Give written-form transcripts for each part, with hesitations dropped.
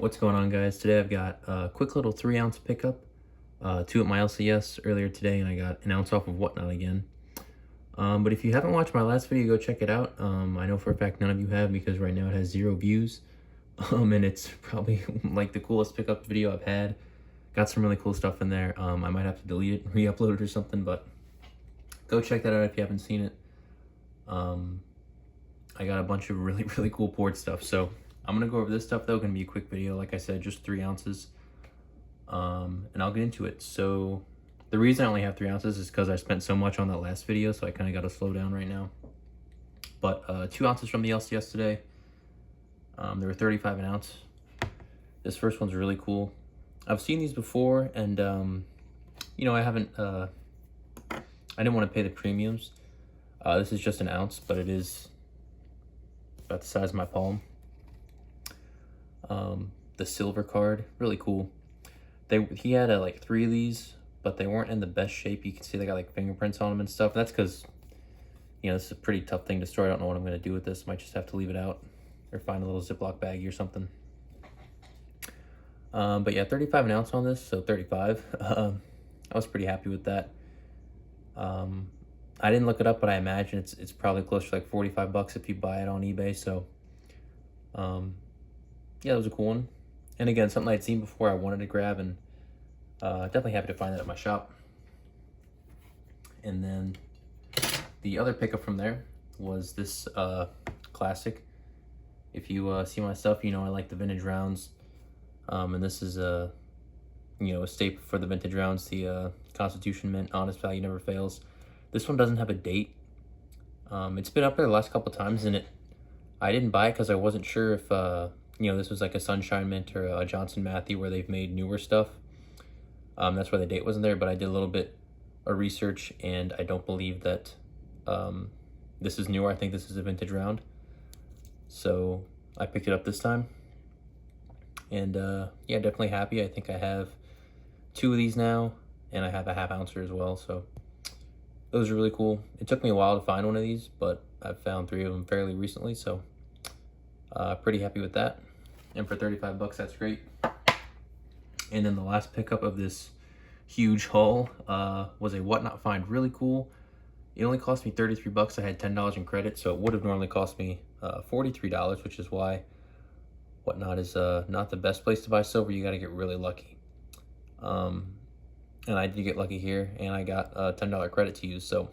What's going on, guys? Today I've got a quick little 3 ounce pickup, two at my LCS earlier today, and I got an ounce off of Whatnot again. But if you haven't watched my last video, go check it out. I know for a fact none of you have because right now it has 0 views. And it's probably like the coolest pickup video I've had. Got some really cool stuff in there. I might have to delete it, re-upload it or something, but go check that out if you haven't seen it. I got a bunch of really, really cool port stuff. So I'm gonna go over this stuff though. Gonna be a quick video, like I said, just 3 ounces. And I'll get into it. So the reason I only have 3 ounces is because I spent so much on that last video, so I kind of got to slow down right now. But 2 ounces from the LCS today. They were 35 an ounce. This first one's really cool. I've seen these before, and you know, I haven't. I didn't want to pay the premiums. This is just an ounce, but it is about the size of my palm. The silver card, really cool. He had like 3 of these, but they weren't in the best shape. You can see they got like fingerprints on them and stuff. That's because, you know, this is a pretty tough thing to store. I don't know what I'm going to do with this. Might just have to leave it out or find a little Ziploc baggie or something. But yeah, 35 an ounce on this, so 35. I was pretty happy with that. I didn't look it up, but I imagine it's probably close to like 45 bucks if you buy it on eBay. So yeah, that was a cool one. And again, something I'd seen before I wanted to grab, and definitely happy to find that at my shop. And then the other pickup from there was this classic. If you see my stuff, you know I like the vintage rounds. And this is a staple for the vintage rounds, the Constitution Mint, honest value never fails. This one doesn't have a date. It's been up there the last couple times, and I didn't buy it because I wasn't sure if this was like a Sunshine Mint or a Johnson Matthey where they've made newer stuff. That's why the date wasn't there, but I did a little bit of research, and I don't believe that this is newer. I think this is a vintage round. So I picked it up this time. And yeah, definitely happy. I think I have 2 of these now, and I have a 1/2 ouncer as well. So those are really cool. It took me a while to find one of these, but I've found 3 of them fairly recently. So pretty happy with that. And for 35 bucks, that's great. And then the last pickup of this huge haul was a Whatnot find. Really cool. It only cost me 33 bucks. I had $10 in credit, so it would have normally cost me $43, which is why Whatnot is not the best place to buy silver. You got to get really lucky. And I did get lucky here, and I got a $10 credit to use. So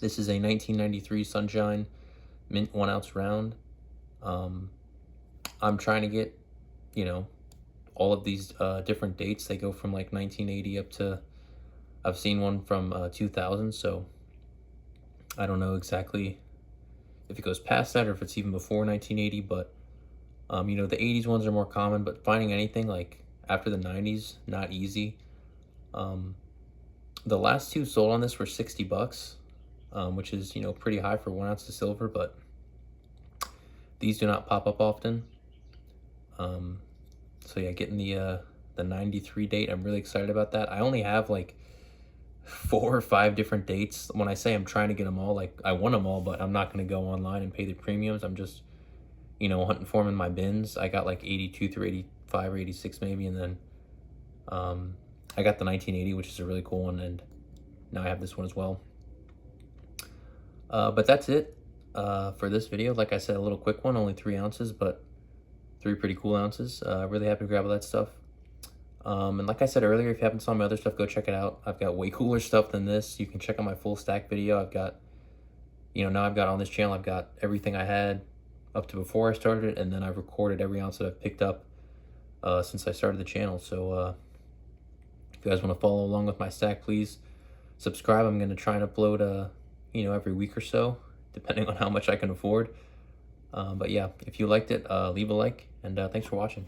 this is a 1993 Sunshine Mint 1 ounce round. I'm trying to get, all of these different dates. They go from like 1980 up to, I've seen one from 2000. So I don't know exactly if it goes past that or if it's even before 1980, but the 80s ones are more common, but finding anything like after the 90s, not easy. The last 2 sold on this were 60 bucks, which is, pretty high for 1 ounce of silver, but these do not pop up often. So yeah, getting the 93 date, I'm really excited about that. I only have like 4 or 5 different dates. When I say I'm trying to get them all, like I want them all, but I'm not going to go online and pay the premiums. I'm just, hunting for them in my bins. I got like 82 through 85 or 86 maybe, and then I got the 1980, which is a really cool one, and now I have this one as well. But that's it for this video. Like I said, a little quick one, only 3 ounces, but 3 pretty cool ounces. Really happy to grab all that stuff. And like I said earlier, if you haven't saw my other stuff, go check it out. I've got way cooler stuff than this. You can check out my full stack video. I've got, now I've got on this channel, I've got everything I had up to before I started it, and then I've recorded every ounce that I've picked up since I started the channel. So if you guys want to follow along with my stack, please subscribe. I'm going to try and upload, every week or so, depending on how much I can afford. But yeah, if you liked it, leave a like, and thanks for watching.